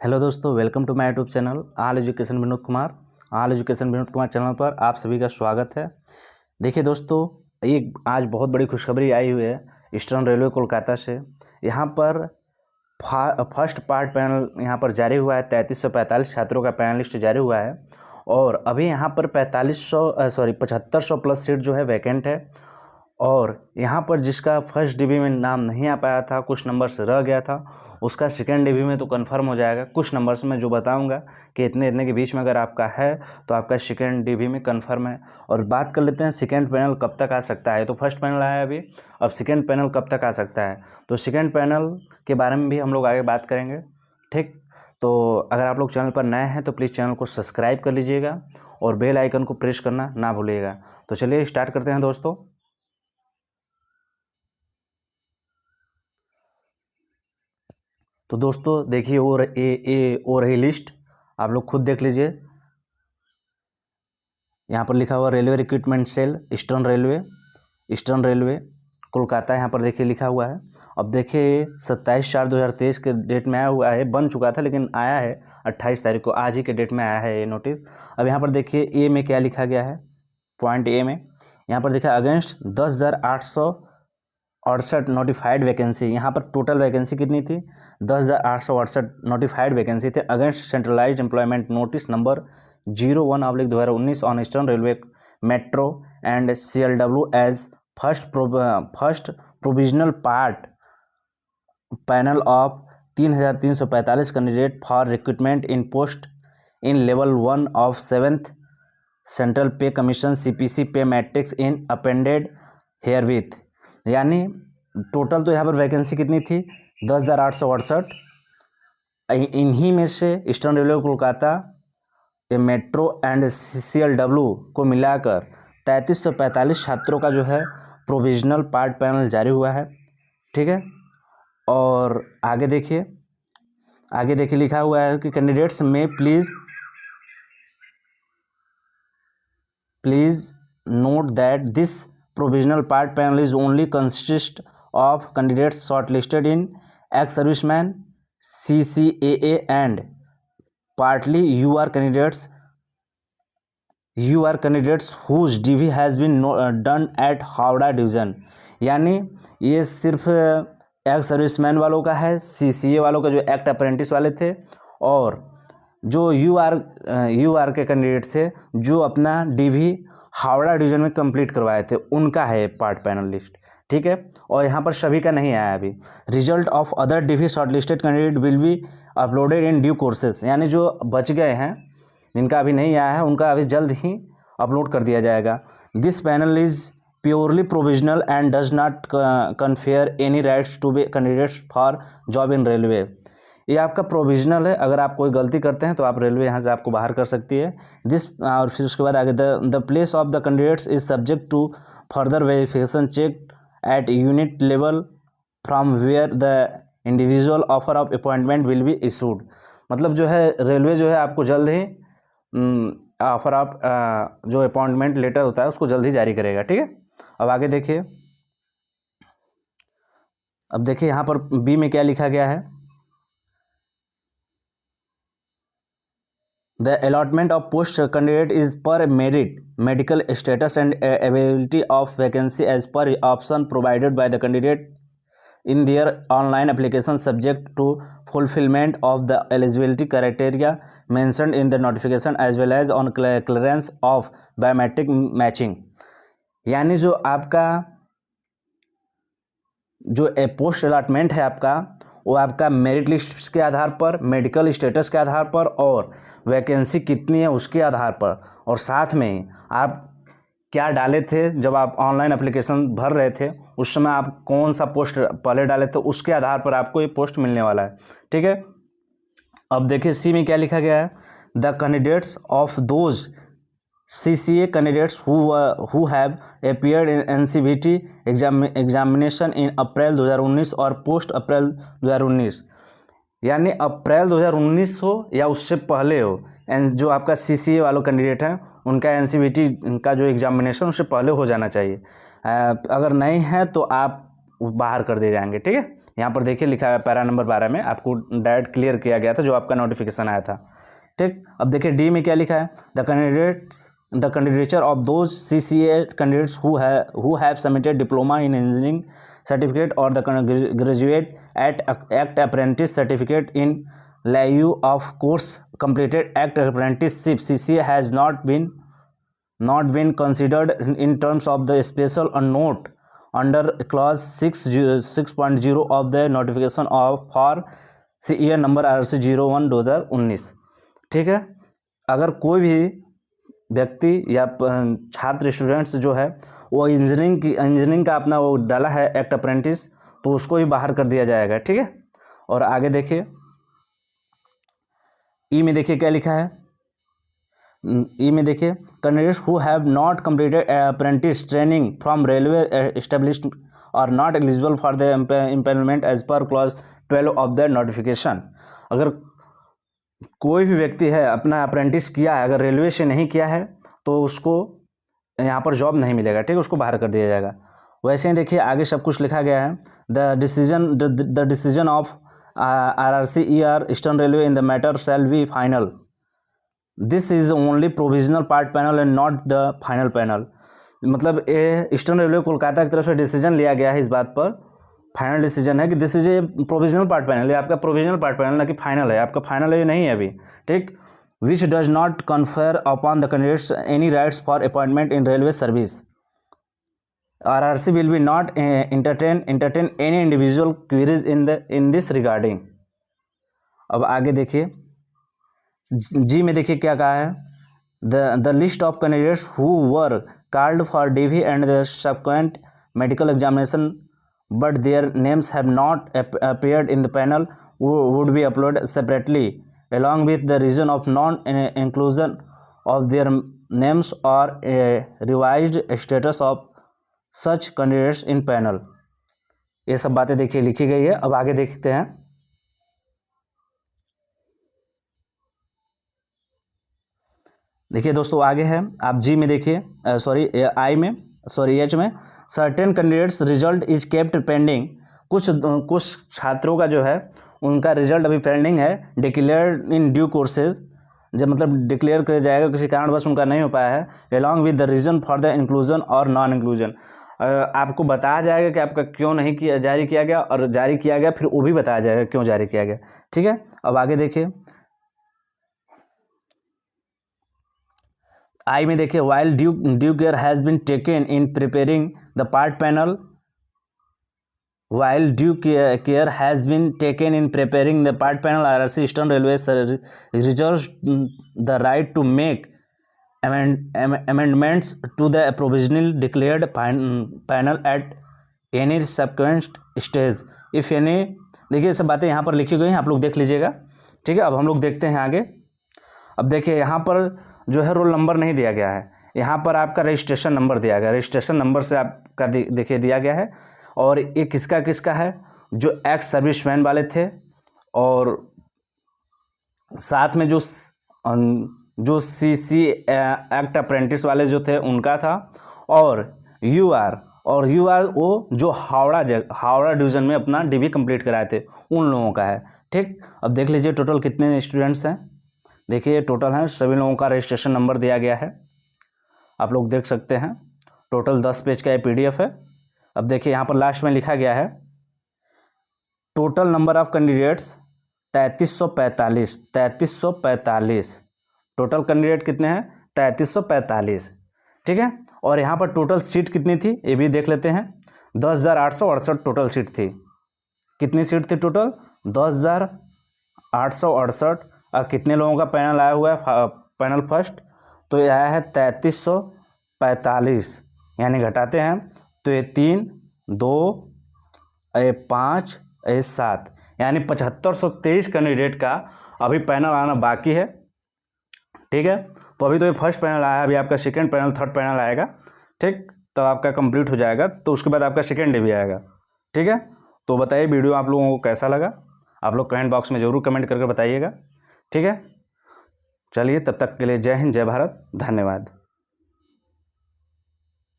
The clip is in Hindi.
हेलो दोस्तों, welcome to my YouTube channel all education Vinod Kumar. All education Vinod Kumar channel पर आप सभी का स्वागत है। देखिए दोस्तों, एक आज बहुत बड़ी खुशखबरी आई हुई है ईस्टर्न रेलवे कोलकाता से। यहाँ पर फर्स्ट पार्ट पैनल यहाँ पर जारी हुआ है। 3345 छात्रों का पैनल लिस्ट जारी हुआ है और अभी यहाँ पर 7500 प्लस सीट जो है वैकेंट है। और यहाँ पर जिसका फर्स्ट डीबी में नाम नहीं आ पाया था, कुछ नंबर से रह गया था, उसका सेकंड डीबी में तो कंफर्म हो जाएगा। कुछ नंबर्स में जो बताऊंगा कि इतने इतने के बीच में अगर आपका है तो आपका सेकंड डीबी में कंफर्म है। और बात कर लेते हैं सेकंड पैनल कब तक आ सकता है। तो फर्स्ट पैनल आया अभी, अब सेकंड पैनल कब तक आ सकता है, तो सेकंड पैनल के बारे में भी हम लोग आगे बात करेंगे। ठीक, तो अगर आप लोग चैनल पर नए हैं तो प्लीज़ चैनल को सब्सक्राइब कर लीजिएगा और बेल आइकन को प्रेस करना ना भूलिएगा। तो चलिए स्टार्ट करते हैं दोस्तों। तो दोस्तों देखिए, वो रही लिस्ट, आप लोग खुद देख लीजिए। यहाँ पर लिखा हुआ railway recruitment cell eastern railway Kolkata, यहाँ पर देखिए लिखा हुआ है। अब देखिए 27/4/2023 के डेट में आया हुआ है, बन चुका था लेकिन आया है 28 तारीख को, आज ही के डेट में आया है ये नोटिस। अब यहाँ पर देखिए ए में क्या लिखा गया है, पॉइंट ए में यहाँ पर देखिए अगेंस्ट 10,868 नोटिफाइड वैकेंसी। यहाँ पर टोटल वैकेंसी कितनी थी, 10,868 नोटिफाइड वैकेंसी थे against centralised employment notice number 01/2019 on eastern railway metro and CLW as first provisional part panel of 3,345 candidate for recruitment in post in level 1 of 7th central pay commission CPC pay matrix in appended herewith. यानी टोटल तो यहाँ पर वैकेंसी कितनी थी, 10,868। इन्हीं में से eastern railway Kolkata metro and CLW को मिलाकर 3345 छात्रों का जो है प्रोविजनल पार्ट पैनल जारी हुआ है। ठीक है, और आगे देखिए लिखा हुआ है कि कैंडिडेट्स में please note that this provisional part panel is only consist of candidates shortlisted in ex-serviceman CCAA and partly UR candidates whose DV has been done at Howrah division. यानी ये सिर्फ एक्स सर्विसमैन वालों का है, CCA वालों का जो एक्ट अप्रेंटिस वाले थे, और जो UR के कैंडिडेट थे जो अपना DV हावड़ा डिवीजन में कंप्लीट करवाए थे, उनका है पार्ट पैनल लिस्ट। ठीक है, और यहाँ पर सभी का नहीं आया अभी। Result of other DV shortlisted candidate will be uploaded in due courses. यानी जो बच गए हैं, जिनका अभी नहीं आया है, उनका अभी जल्द ही अपलोड कर दिया जाएगा। This panel is purely provisional and does not confer any rights to be candidates for job in railway. ये आपका प्रोविजनल है, अगर आप कोई गलती करते हैं तो आप रेलवे यहाँ से आपको बाहर कर सकती है। दिस, और फिर उसके बाद आगे the place of the candidates is subject to further verification check at unit level from where the individual offer of appointment will be issued. मतलब जो है रेलवे जो है आपको जल्द ही ऑफर ऑफ जो अपॉइंटमेंट लेटर होता है उसको जल्द ही जारी करेगा। ठीक है, अब आगे देखिए। अब देखिए यहाँ पर बी में क्या लिखा गया है, The allotment of post candidate is per merit, medical status and availability of vacancy as per option provided by the candidate in their online application subject to fulfillment of the eligibility criteria mentioned in the notification as well as on clearance of biometric matching। यानी जो आपका जो पोस्ट अलॉटमेंट है आपका, वो आपका मेरिट लिस्ट के आधार पर, मेडिकल स्टेटस के आधार पर और वैकेंसी कितनी है उसके आधार पर, और साथ में आप क्या डाले थे जब आप ऑनलाइन एप्लीकेशन भर रहे थे, उस समय आप कौन सा पोस्ट पहले डाले थे, उसके आधार पर आपको ये पोस्ट मिलने वाला है। ठीक है, अब देखिए सी में क्या लिखा गया है, the candidates of those CCA candidates who have appeared in NCVT examination in अप्रैल 2019 और पोस्ट अप्रैल 2019, यानी अप्रैल 2019 हो या उससे पहले हो, जो आपका CCA वालों कैंडिडेट हैं उनका NCVT का जो एग्जामिनेशन उससे पहले हो जाना चाहिए। अगर नहीं है तो आप बाहर कर दिए जाएंगे। ठीक है, यहाँ पर देखिए लिखा है पैरा नंबर 12 में आपको डायरेक्ट क्लियर किया गया था जो आपका नोटिफिकेशन आया था। ठीक, अब देखिए डी में क्या लिखा है, the candidature of those CCA candidates who have submitted diploma in engineering certificate और the graduate at act apprentice certificate in lieu of course completed act apprenticeship CCA has not been considered in terms of the special note under clause 6.0 of the notification of for CEA number RC 01/2019। ठीक है, अगर कोई भी व्यक्ति या छात्र स्टूडेंट्स जो है वो इंजीनियरिंग का अपना वो डाला है एक्ट अप्रेंटिस तो उसको ही बाहर कर दिया जाएगा। ठीक है, और आगे देखिए ई में देखिए क्या लिखा है, ई में देखिए candidates who have not completed apprentice training from railway established are not eligible for the employment as per clause 12 of the notification. अगर कोई भी व्यक्ति है अपना अप्रेंटिस किया है, अगर रेलवे से नहीं किया है तो उसको यहाँ पर जॉब नहीं मिलेगा। ठीक है, उसको बाहर कर दिया जाएगा। वैसे ही देखिए आगे सब कुछ लिखा गया है, the decision of RRCER Eastern Railway in the matter shall be final. This is only provisional part panel and not the final panel। मतलब ईस्टर्न रेलवे कोलकाता की तरफ से डिसीजन लिया गया है इस बात पर, फाइनल डिसीजन है कि this is a provisional part panel, ये आपका प्रोविजनल पार्ट पैनल ना कि फाइनल है, आपका फाइनल है नहीं है अभी। ठीक, which does not confer upon the candidates any rights for appointment in railway service. RRC will be not entertain any individual queries in this regarding। अब आगे देखिए जी में देखिए क्या कहा है, the list of candidates who were called for DV and the subsequent medical examination but their names have not appeared in the panel would be uploaded separately along with the reason of non-inclusion of their names or a revised status of such candidates in panel. ये सब बातें देखिए लिखी गई है। अब आगे देखते हैं, देखिए दोस्तों आगे है आप जी में देखिए एच में certain candidates result is kept pending. कुछ छात्रों का जो है उनका रिजल्ट अभी पेंडिंग है, डिक्लेयर्ड इन ड्यू कोर्सेज, जब मतलब डिक्लेयर किया जाएगा, किसी कारणवश उनका नहीं हो पाया है, along with the reason for the inclusion और नॉन इंक्लूजन। आपको बताया जाएगा कि आपका क्यों नहीं जारी किया गया, और जारी किया गया फिर वो भी बताया जाएगा क्यों जारी किया गया। ठीक है, अब आगे देखिए आई में देखिए while due care has been taken in preparing the part panel, while due care has been taken in preparing the part panel, RRC Eastern Railway reserves the right to make amendments to the provisionally declared panel at any subsequent stage if any। देखिए सब बातें यहाँ पर लिखी गई हैं, आप लोग देख लीजिएगा। ठीक है, अब हम लोग देखते हैं आगे। अब देखिए यहाँ पर जो है रोल नंबर नहीं दिया गया है, यहाँ पर आपका रजिस्ट्रेशन नंबर दिया गया, रजिस्ट्रेशन नंबर से आपका देखिए दिया गया है। और ये किसका है, जो एक्स सर्विसमैन वाले थे और साथ में जो CC एक्ट अप्रेंटिस वाले जो थे उनका था, और UR वो जो हावड़ा डिवीज़न में अपना DV कंप्लीट कराए थे उन लोगों का है। ठीक, अब देख लीजिए टोटल कितने स्टूडेंट्स हैं। देखिए टोटल हैं, सभी लोगों का रजिस्ट्रेशन नंबर दिया गया है, आप लोग देख सकते हैं। टोटल 10 पेज का ये PDF है। अब देखिए यहाँ पर लास्ट में लिखा गया है total number of candidates 3345। Total candidate कितने हैं, 3345। ठीक है, और यहाँ पर टोटल सीट कितनी थी ये भी देख लेते हैं, 10,868 टोटल सीट थी। कितनी सीट थी टोटल, 10,868। और कितने लोगों का पैनल आया हुआ है, पैनल फर्स्ट तो ये आया है 3345, यानी घटाते हैं तो ये 3, 2, 5, 7, यानी 7523 कैंडिडेट का अभी पैनल आना बाकी है। ठीक है, तो अभी तो ये फर्स्ट पैनल आया, अभी आपका सेकंड पैनल, थर्ड पैनल आएगा। ठीक, तो आपका कंप्लीट हो जाएगा, तो उसके बाद आपका सेकंड डे भी आएगा। ठीक है, तो बताइए वीडियो आप लोगों को कैसा लगा, आप लोग कमेंट बॉक्स में ज़रूर कमेंट करके बताइएगा। ठीक है, चलिए तब तक के लिए जय हिंद, जय भारत, धन्यवाद।